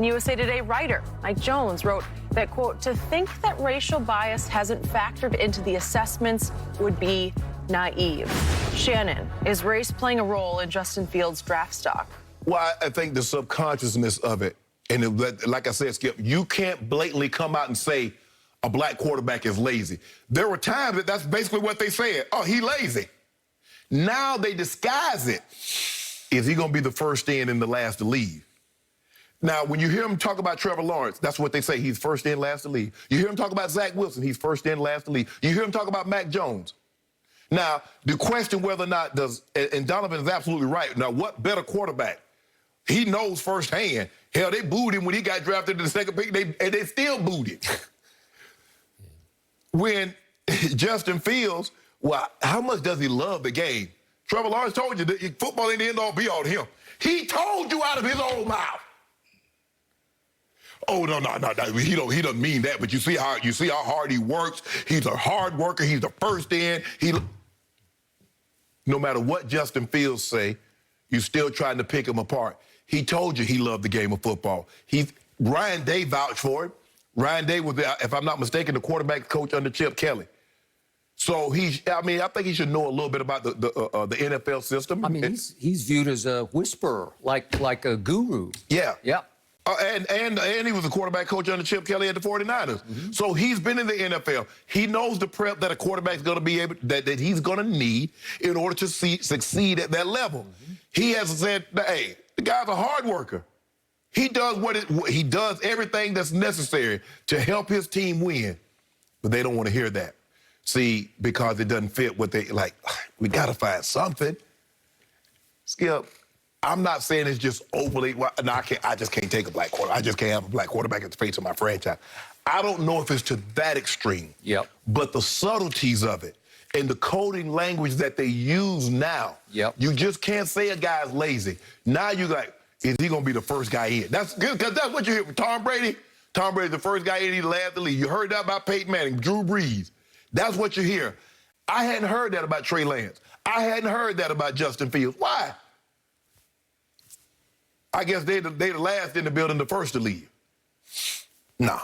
And USA Today writer Mike Jones wrote that, quote, to think that racial bias hasn't factored into the assessments would be naive. Shannon, is race playing a role in Justin Fields' draft stock? Well, I think the subconsciousness of it, and like I said, Skip, you can't blatantly come out and say a black quarterback is lazy. There were times that that's basically what they said. Oh, he lazy. Now they disguise it. Is he going to be the first in and the last to leave? Now, when you hear him talk about Trevor Lawrence, that's what they say. He's first in, last to leave. You hear him talk about Zach Wilson. He's first in, last to leave. You hear him talk about Mac Jones. Now, the question whether or not and Donovan is absolutely right. Now, what better quarterback? He knows firsthand. Hell, they booed him when he got drafted to the second pick, and they still booed him. When Justin Fields, well, how much does he love the game? Trevor Lawrence told you that football ain't the end all be all to him. He told you out of his own mouth. Oh, no. He doesn't mean that, but you see how hard he works. He's a hard worker. He's the first in. No matter what Justin Fields say, you're still trying to pick him apart. He told you he loved the game of football. Ryan Day vouched for him. Ryan Day was, if I'm not mistaken, the quarterback coach under Chip Kelly. So I think he should know a little bit about the NFL system. I mean, he's viewed as a whisperer, like a guru. Yeah. Yeah. And he was a quarterback coach under Chip Kelly at the 49ers. Mm-hmm. So he's been in the NFL. He knows the prep that a quarterback's going to be able, that he's going to need in order to succeed at that level. Mm-hmm. He has said, hey, the guy's a hard worker. He does he does everything that's necessary to help his team win. But they don't want to hear that. See, because it doesn't fit what they like. We got to find something. Skip, I'm not saying it's just overly. Well, no, I just can't take a black quarterback. I just can't have a black quarterback at the face of my franchise. I don't know if it's to that extreme. Yep. But the subtleties of it and the coding language that they use now. Yep. You just can't say a guy's lazy. Now you like, is he gonna be the first guy in? That's good, because that's what you hear from Tom Brady. Tom Brady's the first guy in, he's the last to leave. You heard that about Peyton Manning, Drew Brees. That's what you hear. I hadn't heard that about Trey Lance. I hadn't heard that about Justin Fields. Why? I guess they the last in the building, the first to leave. No.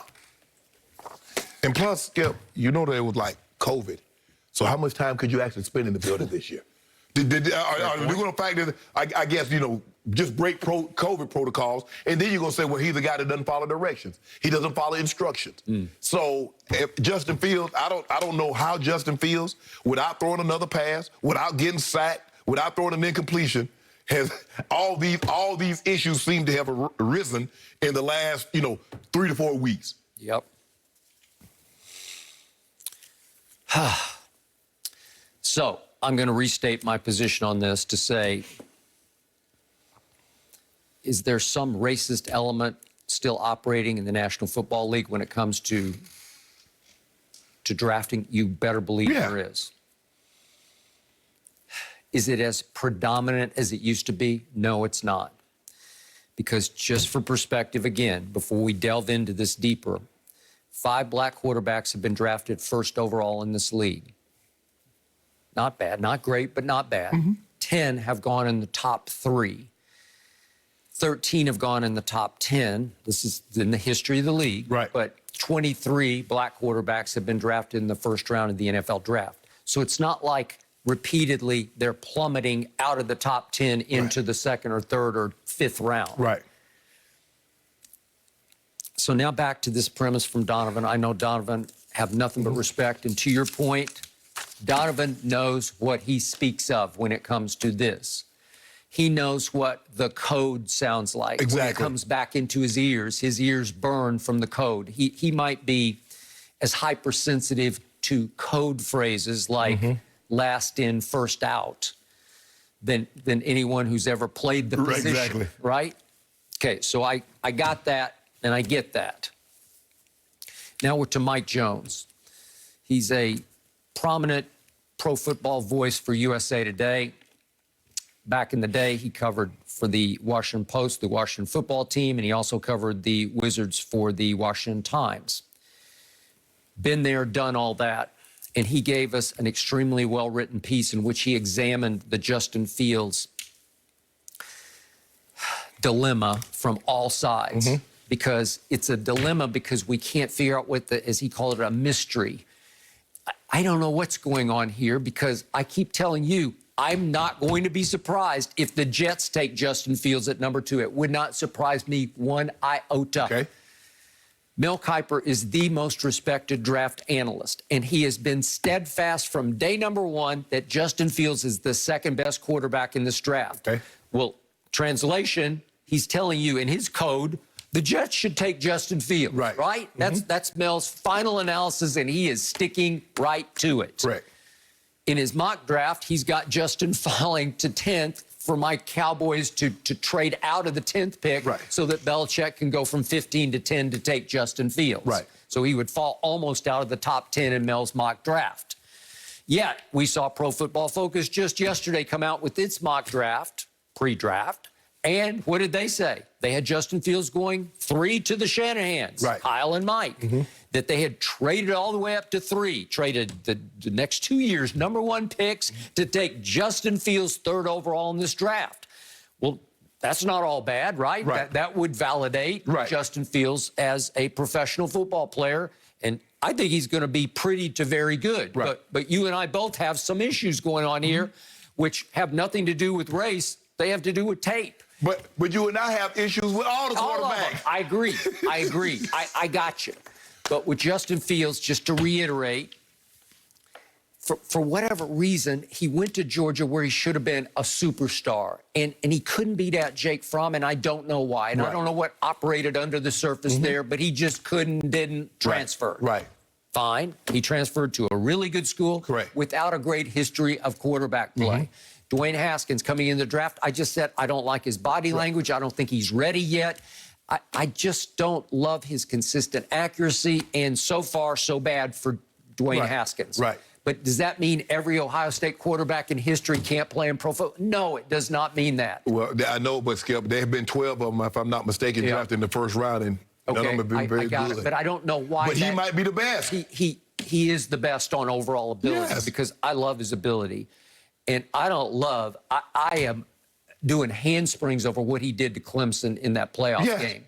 And plus, Skip, you know there was like COVID. So how much time could you actually spend in the building this year? Are we going to factor, I guess, just break COVID protocols, and then you're going to say, well, he's a guy that doesn't follow directions. He doesn't follow instructions. So if Justin Fields, I don't know how Justin Fields, without throwing another pass, without getting sacked, without throwing an incompletion, has all these issues seem to have arisen in the last, 3 to 4 weeks. Yep. So I'm going to restate my position on this to say, is there some racist element still operating in the National Football League when it comes to drafting? You better believe there is. Is it as predominant as it used to be? No, it's not. Because just for perspective, again, before we delve into this deeper, 5 black quarterbacks have been drafted first overall in this league. Not bad, not great, but not bad. 10 have gone in the top 3. 13 have gone in the top 10. This is in the history of the league. Right. But 23 black quarterbacks have been drafted in the first round of the NFL draft. So it's not like repeatedly they're plummeting out of the top 10 into the second or third or fifth round. Right. So now back to this premise from Donovan. I know Donovan have nothing but respect. And to your point, Donovan knows what he speaks of when it comes to this. He knows what the code sounds like. Exactly. When it comes back into his ears burn from the code. He might be as hypersensitive to code phrases like last in, first out than anyone who's ever played the position. Exactly. Right? Okay, so I got that, and I get that. Now we're to Mike Jones. He's a prominent pro football voice for USA Today. Back in the day, he covered for the Washington Post, the Washington football team, and he also covered the Wizards for the Washington Times. Been there, done all that, and he gave us an extremely well-written piece in which he examined the Justin Fields dilemma from all sides. because it's a dilemma because we can't figure out what the, as he called it, a mystery. I don't know what's going on here because I keep telling you, I'm not going to be surprised if the Jets take Justin Fields at number 2. It would not surprise me one iota. Okay. Mel Kiper is the most respected draft analyst, and he has been steadfast from day number 1 that Justin Fields is the second best quarterback in this draft. Okay. Well, translation, he's telling you in his code, the Jets should take Justin Fields, right? Right? That's Mel's final analysis, and he is sticking right to it. Correct. In his mock draft, he's got Justin falling to 10th for my Cowboys to trade out of the 10th pick so that Belichick can go from 15 to 10 to take Justin Fields. Right. So he would fall almost out of the top 10 in Mel's mock draft. Yet, we saw Pro Football Focus just yesterday come out with its mock draft, pre-draft, and what did they say? They had Justin Fields going 3 to the Shannahans, Kyle and Mike, that they had traded all the way up to 3, traded the next 2 years, number 1 picks to take Justin Fields 3rd overall in this draft. Well, that's not all bad, right? That would validate Justin Fields as a professional football player, and I think he's going to be pretty to very good. But you and I both have some issues going on here, which have nothing to do with race. They have to do with tape. But you and I have issues with all the quarterbacks. I agree. I got you. But with Justin Fields, just to reiterate, for whatever reason, he went to Georgia where he should have been a superstar. And he couldn't beat out Jake Fromm, and I don't know why. And I don't know what operated under the surface there, but he just didn't transfer. Fine. He transferred to a really good school without a great history of quarterback play. Dwayne Haskins coming in the draft, I just said I don't like his body language. I don't think he's ready yet. I just don't love his consistent accuracy, and so far, so bad for Dwayne Haskins. But does that mean every Ohio State quarterback in history can't play in pro football? No, it does not mean that. Well, I know, but Skip, there have been 12 of them, if I'm not mistaken, drafted in the first round, and none of them have been very good. It, but I don't know why. But he might be the best. He is the best on overall ability because I love his ability. And I don't love, I am doing handsprings over what he did to Clemson in that playoff game.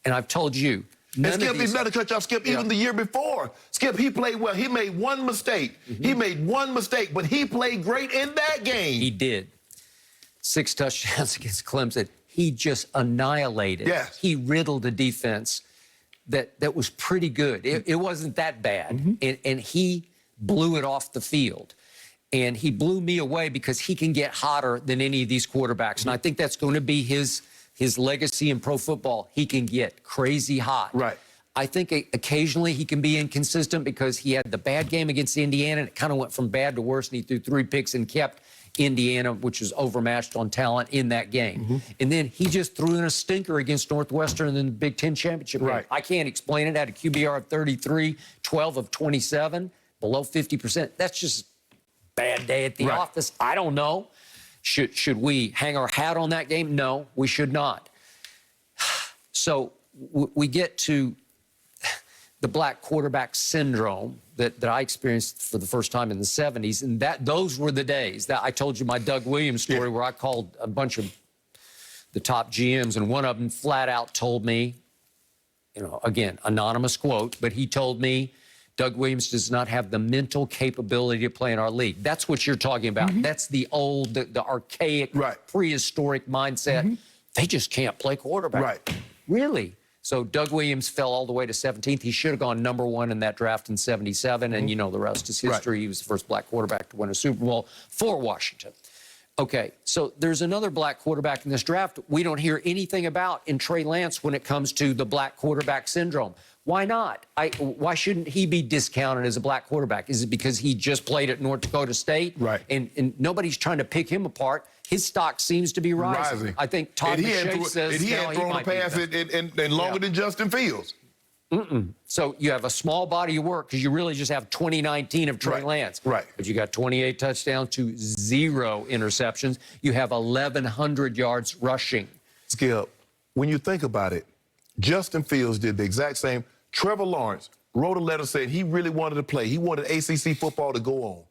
And I've told you, Skip, he's not a cut off, Skip, even the year before. Skip, he played well. He made one mistake. He made one mistake, but he played great in that game. He did. 6 touchdowns against Clemson. He just annihilated. He riddled a defense that was pretty good. It wasn't that bad. And he blew it off the field. And he blew me away because he can get hotter than any of these quarterbacks. And I think that's going to be his legacy in pro football. He can get crazy hot. I think occasionally he can be inconsistent because he had the bad game against Indiana, and it kind of went from bad to worse, and he threw 3 picks and kept Indiana, which was overmatched on talent, in that game. And then he just threw in a stinker against Northwestern in the Big Ten championship game. I can't explain it. Had a QBR of 33, 12 of 27, below 50%. That's just bad day at the office. I don't know. Should we hang our hat on that game? No, we should not. So we get to the black quarterback syndrome that I experienced for the first time in the 70s, and those were the days that I told you my Doug Williams story where I called a bunch of the top GMs, and one of them flat out told me, you know, again, anonymous quote, but he told me, Doug Williams does not have the mental capability to play in our league. That's what you're talking about. That's the old, the archaic, prehistoric mindset. They just can't play quarterback. Really? So Doug Williams fell all the way to 17th. He should have gone number 1 in that draft in 77, and you know the rest is history. He was the first black quarterback to win a Super Bowl for Washington. Okay, so there's another black quarterback in this draft we don't hear anything about in Trey Lance when it comes to the black quarterback syndrome. Why not? Why shouldn't he be discounted as a black quarterback? Is it because he just played at North Dakota State? And nobody's trying to pick him apart. His stock seems to be rising. I think Todd McShay says he had thrown a pass and longer than Justin Fields. So you have a small body of work because you really just have 2019 of Trey Lance. But you got 28 touchdowns to 0 interceptions. You have 1,100 yards rushing. Skip, when you think about it, Justin Fields did the exact same. Trevor Lawrence wrote a letter saying he really wanted to play. He wanted ACC football to go on.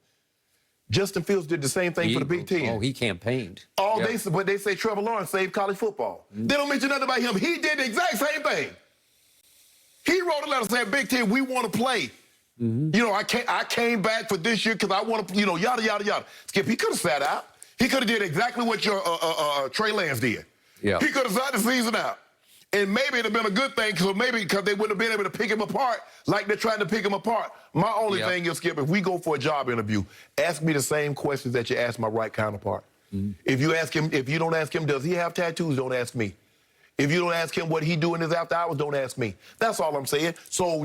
Justin Fields did the same thing for the Big Ten. Oh, he campaigned. But they say Trevor Lawrence saved college football. They don't mention nothing about him. He did the exact same thing. He wrote a letter saying, Big Ten, we want to play. You know, I came back for this year because I want to, you know, yada, yada, yada. Skip, he could have sat out. He could have did exactly what your Trey Lance did. Yeah. He could have sat the season out. And maybe it'd have been a good thing, because they wouldn't have been able to pick him apart like they're trying to pick him apart. My only thing is, Skip, if we go for a job interview, ask me the same questions that you asked my right counterpart. If you don't ask him, does he have tattoos, don't ask me. If you don't ask him what he do in his after hours, don't ask me. That's all I'm saying. So